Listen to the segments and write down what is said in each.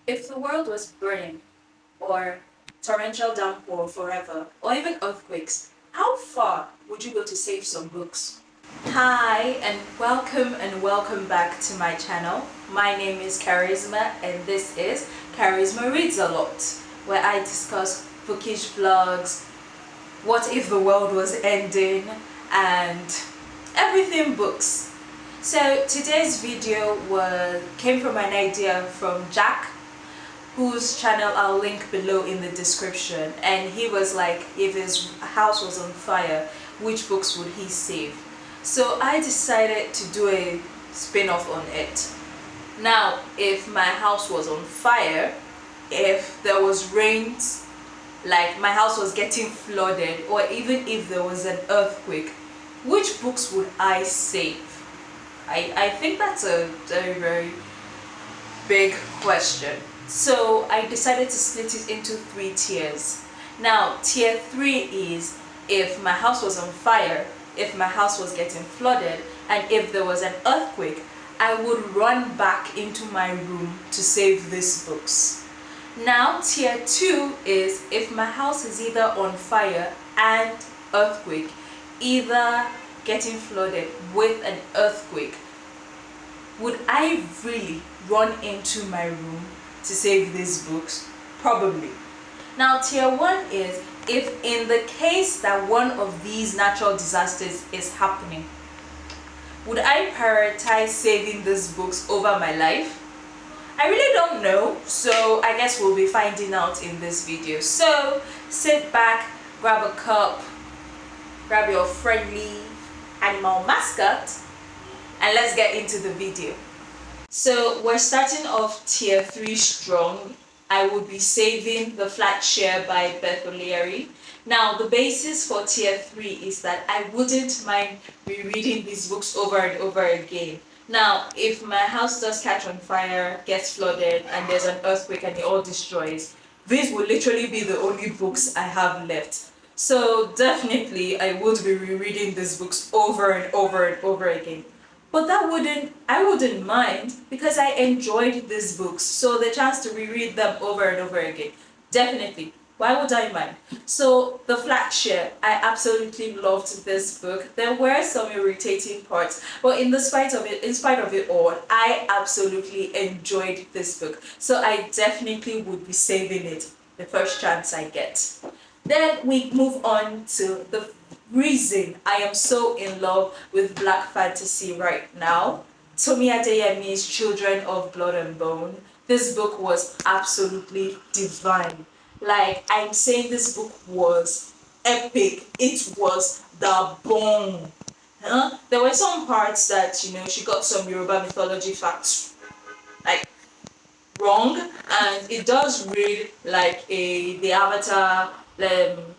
If the world was burning, or torrential downpour forever, or even earthquakes, how far would you go to save some books? Hi, and welcome back to my channel. My name is Charisma, and this is Charisma Reads a Lot, where I discuss bookish vlogs, what if the world was ending, and everything books. So today's video came from an idea from Jack, whose channel I'll link below in the description, and he was like, if his house was on fire, which books would he save? So I decided to do a spin-off on it. Now, if my house was on fire, if there was rains, like my house was getting flooded, or even if there was an earthquake, which books would I save? I think that's a very, very big question. So I decided to split it into 3 tiers. Now, tier 3 is if my house was on fire, if my house was getting flooded, and if there was an earthquake, I would run back into my room to save these books. Now, tier 2 is if my house is either on fire and earthquake, either getting flooded with an earthquake, would I really run into my room to save these books? Probably. Now, tier 1 is if in the case that one of these natural disasters is happening, would I prioritize saving these books over my life? I really don't know, so I guess we'll be finding out in this video. So sit back, grab a cup, grab your friendly animal mascot, and let's get into the video. So we're starting off tier 3 strong. I would be saving The Flat Share by Beth O'Leary. Now, the basis for tier 3 is that I wouldn't mind rereading these books over and over again. Now, if my house does catch on fire, gets flooded, and there's an earthquake and it all destroys, these will literally be the only books I have left. So definitely I would be rereading these books over and over and over again. But I wouldn't mind because I enjoyed these books. So the chance to reread them over and over again, definitely. Why would I mind? So The Flat Share, I absolutely loved this book. There were some irritating parts, but in spite of it all, I absolutely enjoyed this book. So I definitely would be saving it the first chance I get. Then we move on to the reason I am so in love with Black fantasy right now. Tomi Adeyemi's Children of Blood and Bone. This book was absolutely divine. Like, I'm saying this book was epic. It was the bomb. Huh? There were some parts that, she got some Yoruba mythology facts, like, wrong, and it does read like the Avatar,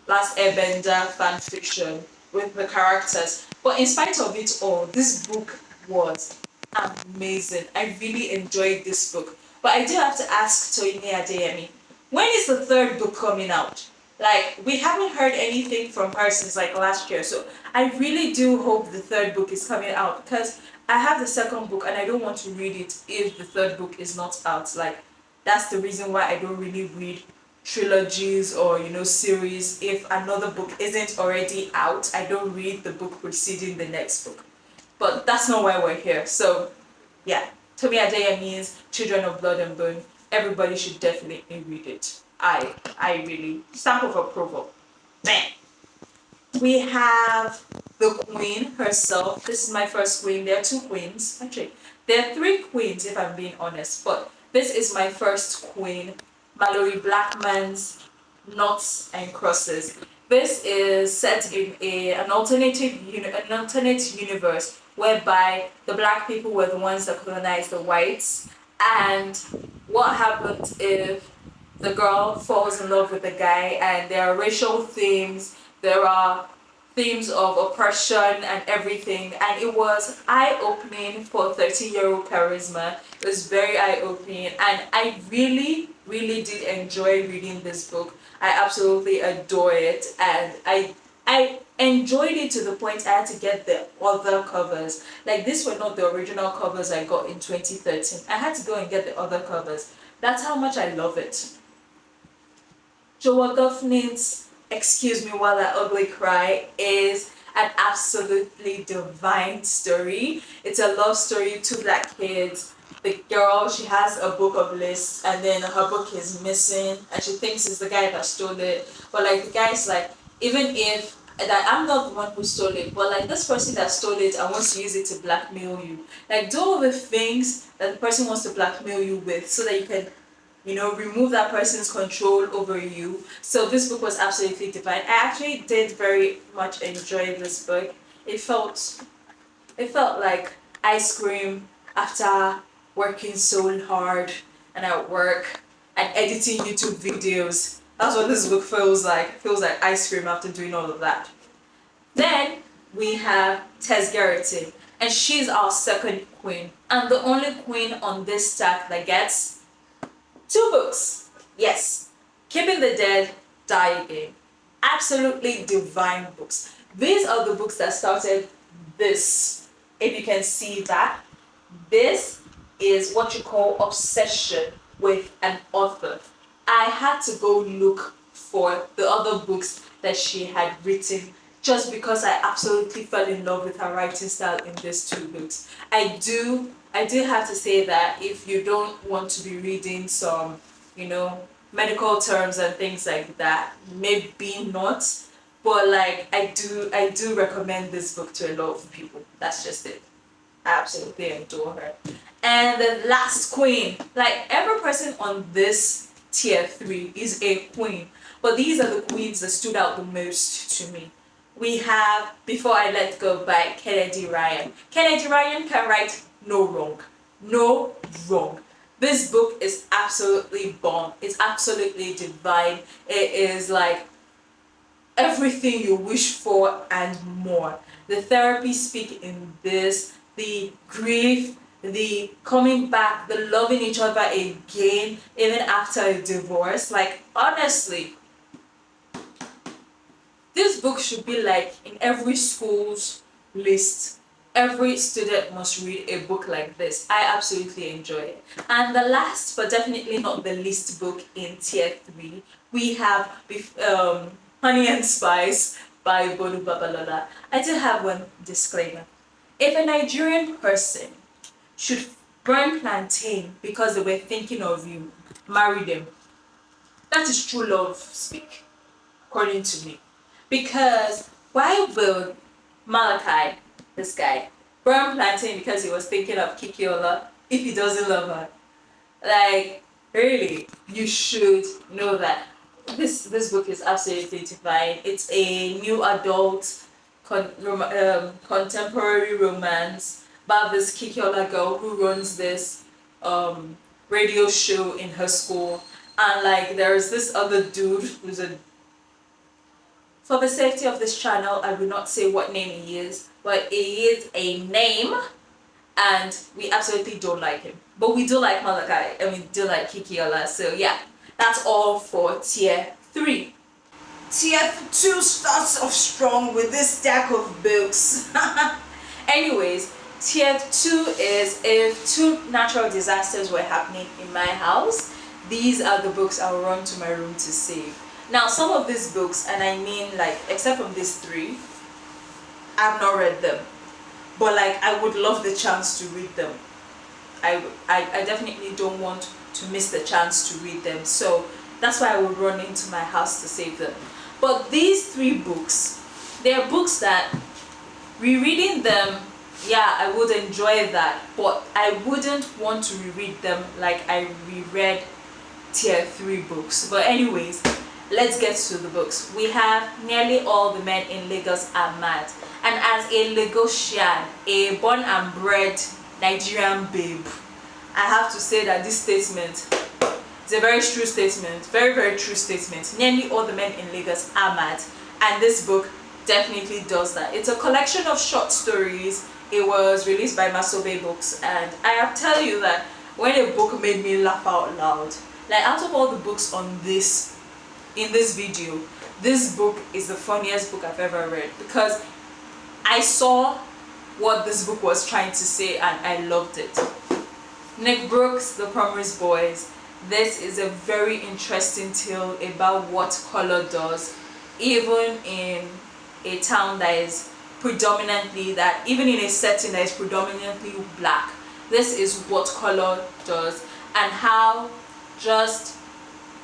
Last Airbender fan fiction with the characters. But in spite of it all, this book was amazing. I really enjoyed this book. But I do have to ask Toyin Adeyemi, when is the third book coming out? Like, we haven't heard anything from her since like last year, so I really do hope the third book is coming out because I have the second book and I don't want to read it if the third book is not out. Like, that's the reason why I don't really read trilogies or series. If another book isn't already out, I don't read the book preceding the next book. But that's not why we're here. So yeah, Tomi Adeyemi's Children of Blood and Bone. Everybody should definitely read it. I really stamp of approval. Man. We have the queen herself. This is my first queen. There are 2 queens. Actually, there are 3 queens if I'm being honest. But this is my first queen, Mallory Blackman's Knots and Crosses. This is set in an alternate universe whereby the black people were the ones that colonized the whites. And what happens if the girl falls in love with the guy, and there are racial themes, there are themes of oppression and everything, and it was eye-opening for 30-year-old Charisma. It was very eye-opening, and I really, really did enjoy reading this book. I absolutely adore it, and I enjoyed it to the point I had to get the other covers. Like, these were not the original covers I got in 2013. I had to go and get the other covers. That's how much I love it. Joa Guffin's Excuse Me While I Ugly Cry is an absolutely divine story. It's a love story, two black kids. The girl, she has a book of lists and then her book is missing and she thinks it's the guy that stole it. But like the guy's like, even if that I'm not the one who stole it, but like this person that stole it and wants to use it to blackmail you. Like do all the things that the person wants to blackmail you with so that you can remove that person's control over you. So this book was absolutely divine. I actually did very much enjoy this book. It felt like ice cream after working so hard and at work and editing YouTube videos. That's what this book feels like. It feels like ice cream after doing all of that. Then we have Tess Gerritsen, and she's our second queen and the only queen on this stack that gets 2 books. Yes. Keeping the Dead, Die Again. Absolutely divine books. These are the books that started this. If you can see that. This is what you call obsession with an author. I had to go look for the other books that she had written just because I absolutely fell in love with her writing style in these 2 books. I do have to say that if you don't want to be reading some, medical terms and things like that, maybe not. But like I do recommend this book to a lot of people. That's just it. I absolutely adore her. And the last queen, like every person on this tier 3 is a queen, but these are the queens that stood out the most to me. We have Before I Let Go by Kennedy Ryan. Kennedy Ryan can write no wrong. No wrong. This book is absolutely bomb. It's absolutely divine. It is like everything you wish for and more. The therapy speak in this, the grief, the coming back, the loving each other again, even after a divorce. Like, honestly, this book should be like in every school's list. Every student must read a book like this. I absolutely enjoy it. And the last, but definitely not the least book in tier 3, we have Honey and Spice by Bolu Babalola. I do have one disclaimer. If a Nigerian person should burn plantain because they were thinking of you, marry them. That is true love speak, according to me. Because why will Malachi, this guy, burn plantain because he was thinking of Kikiola if he doesn't love her? Like, really, you should know that. This book is absolutely divine. It's a new adult contemporary romance about this Kikiola girl who runs this radio show in her school, and like there's this other dude who's a, for the safety of this channel, I will not say what name he is, but he is a name, and we absolutely don't like him. But we do like Malachi, and we do like Kikiola, so yeah, that's all for tier 3. Tier 2 starts off strong with this stack of books. Anyways, tier 2 is if 2 natural disasters were happening in my house, these are the books I'll run to my room to save. Now, some of these books, and I mean like, except from these 3, I've not read them. But like, I would love the chance to read them. I definitely don't want to miss the chance to read them. So that's why I would run into my house to save them. But these 3 books, they're books that, rereading them, yeah, I would enjoy that. But I wouldn't want to reread them like I reread tier 3 books. But anyways, let's get to the books. We have Nearly All the Men in Lagos Are Mad. And as a Lagosian, a born and bred Nigerian babe, I have to say that this statement is a very true statement. Very, very true statement. Nearly All the Men in Lagos Are Mad. And this book definitely does that. It's a collection of short stories. It was released by Masobe Books. And I have to tell you that when a book made me laugh out loud, like out of all the books on this, in this video, this book is the funniest book I've ever read, because I saw what this book was trying to say and I loved it. Nick Brooks, The Promised Boys. this is a very interesting tale about what color does, even in a town that is predominantly, that even in a setting that is predominantly black. This is what color does, and how just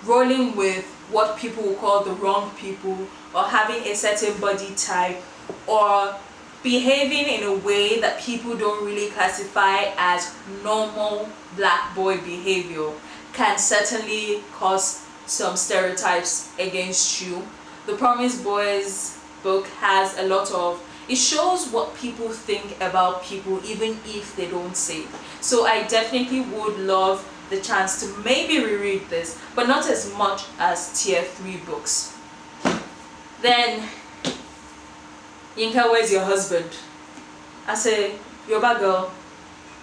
rolling with what people will call the wrong people, or having a certain body type, or behaving in a way that people don't really classify as normal black boy behavior, can certainly cause some stereotypes against you. The Promised Boys book has a lot of, it shows what people think about people even if they don't say it. So I definitely would love the chance to maybe reread this, but not as much as tier 3 books. Then Yinka, where's your husband? As a Yoruba girl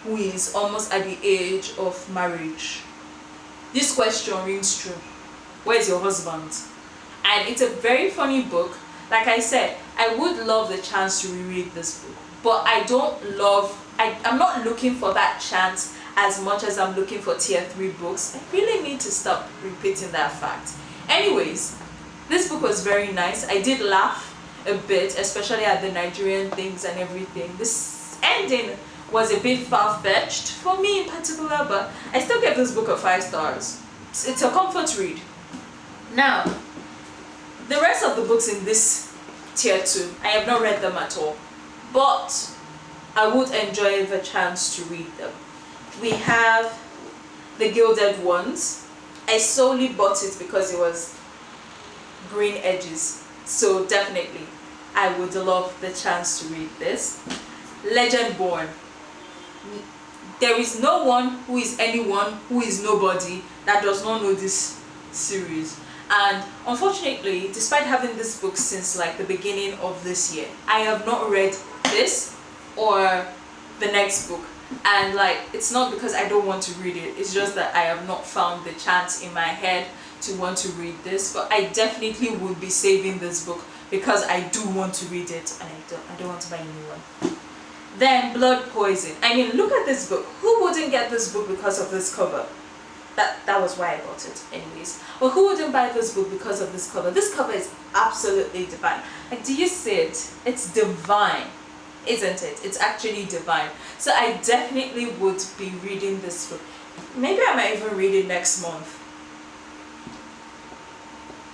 who is almost at the age of marriage, this question rings true. Where's your husband? And it's a very funny book. Like I said, I would love the chance to reread this book, but I'm not looking for that chance as much as I'm looking for tier 3 books. I really need to stop repeating that fact. Anyways, this book was very nice. I did laugh a bit, especially at the Nigerian things and everything. This ending was a bit far-fetched for me in particular, but I still gave this book a 5 stars. It's a comfort read. Now, the rest of the books in this tier 2, I have not read them at all, but I would enjoy the chance to read them. We have The Gilded Ones. I solely bought it because it was green edges, so definitely I would love the chance to read this. Legend Born. There is no one who is anyone who is nobody that does not know this series. And unfortunately, despite having this book since like the beginning of this year, I have not read this or the next book. And like, it's not because I don't want to read it, it's just that I have not found the chance in my head to want to read this. But I definitely would be saving this book because I do want to read it, and I don't want to buy a new one. Then Blood Poison. I mean, look at this book. Who wouldn't get this book because of this cover? That was why I bought it anyways. But who wouldn't buy this book because of this cover? This cover is absolutely divine. Like, do you see it? It's divine, isn't it? It's actually divine. So I definitely would be reading this book. Maybe I might even read it next month.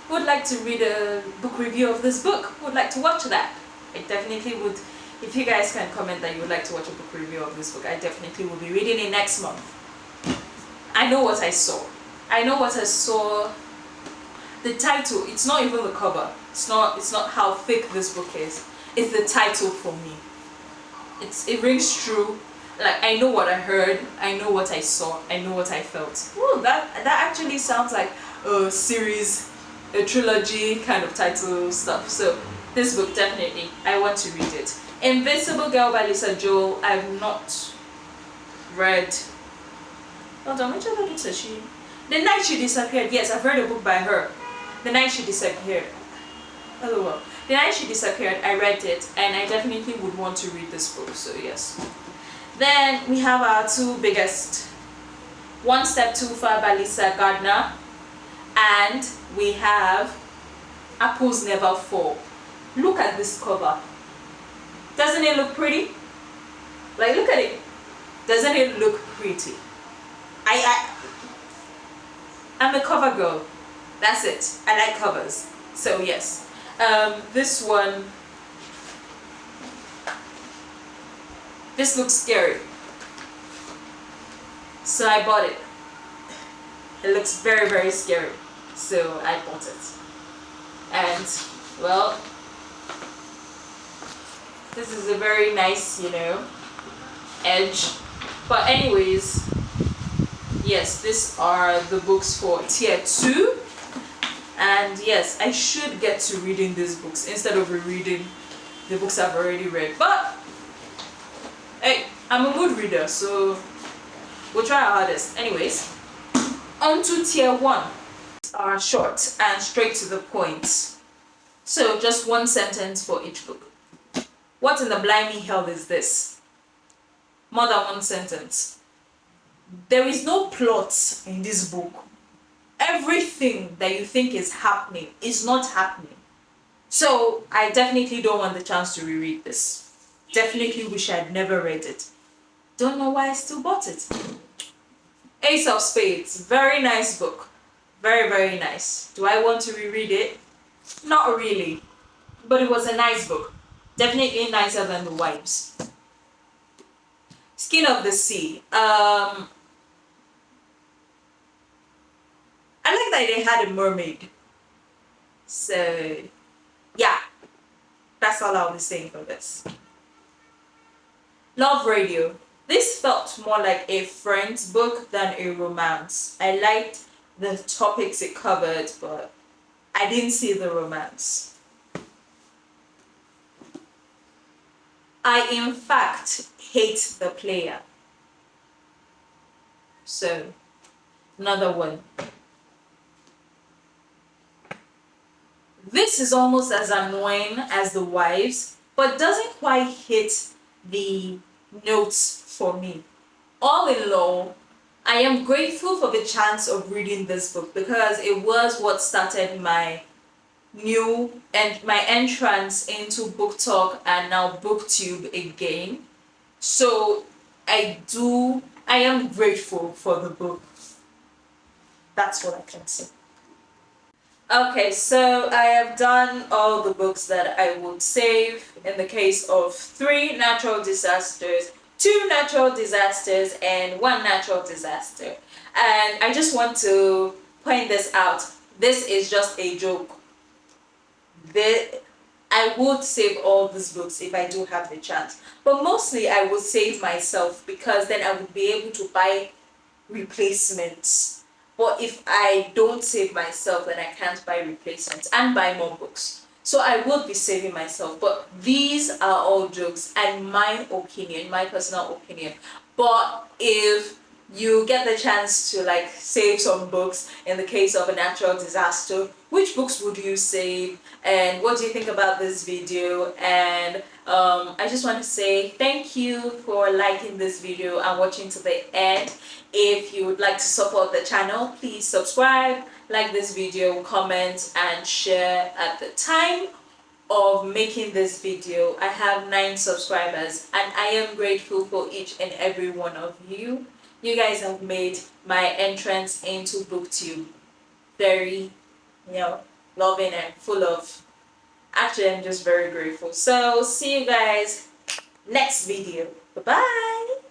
Would like to read a book review of this book? Would like to watch that? I definitely would. If you guys can comment that you would like to watch a book review of this book, I definitely will be reading it next month. I know what I saw. I know what I saw. The title, it's not even the cover. It's not how thick this book is. It's the title for me. It rings true. Like, I know what I heard, I know what I saw, I know what I felt. Ooh, that actually sounds like a series, a trilogy kind of title stuff. So this book, definitely, I want to read it. Invincible Girl by Lisa Joel, I've not read. Hold on, which other books is she? The Night She Disappeared. Yes, I've read a book by her. The Night She Disappeared. Oh well. The Night She Disappeared, I read it, and I definitely would want to read this book, so yes. Then we have our two biggest. One Step Too Far by Lisa Gardner, and we have Apples Never Fall. Look at this cover. Doesn't it look pretty? Like, look at it. Doesn't it look pretty? I'm a cover girl. That's it. I like covers. So yes. This one. This looks scary. So I bought it. It looks very, very scary. So I bought it. And, well, this is a very nice, edge. But anyways, yes, these are the books for tier 2. And yes, I should get to reading these books instead of rereading the books I've already read. But, hey, I'm a good reader, so we'll try our hardest. Anyways, on to tier 1. Are short and straight to the point. So just one sentence for each book. What in the blimey hell is this? More than one sentence. There is no plot in this book everything that you think is happening is not happening. So I definitely don't want the chance to reread this. Definitely wish I'd never read it. Don't know why I still bought it. Ace of Spades, very nice book. Very, very nice. Do I want to reread it? Not really. But it was a nice book. Definitely nicer than The Wives. Skin of the Sea. I like that they had a mermaid. So, yeah. That's all I'll be saying for this. Love Radio. This felt more like a friend's book than a romance. I liked the topics it covered, but I didn't see the romance. I, in fact, hate the player. So, another one. This is almost as annoying as The Wives, but doesn't quite hit the notes for me. All in all, I am grateful for the chance of reading this book because it was what started my my entrance into book talk and now booktube again. So I am grateful for the book. That's what I can say. Okay, so I have done all the books that I would save in the case of 3 natural disasters, 2 natural disasters, and 1 natural disaster. And I just want to point this out. This is just a joke. I would save all these books if I do have the chance. But mostly I would save myself because then I would be able to buy replacements. But if I don't save myself, then I can't buy replacements and buy more books. So I would be saving myself. But these are all jokes and my opinion, my personal opinion. But if you get the chance to like save some books in the case of a natural disaster, which books would you save and what do you think about this video? And I just want to say thank you for liking this video and watching to the end. If you would like to support the channel, please subscribe, like this video, comment and share. At the time of making this video, I have 9 subscribers and I am grateful for each and every one of you. You guys have made my entrance into booktube very, loving and full of, actually I'm just very grateful. So see you guys next video. Bye bye.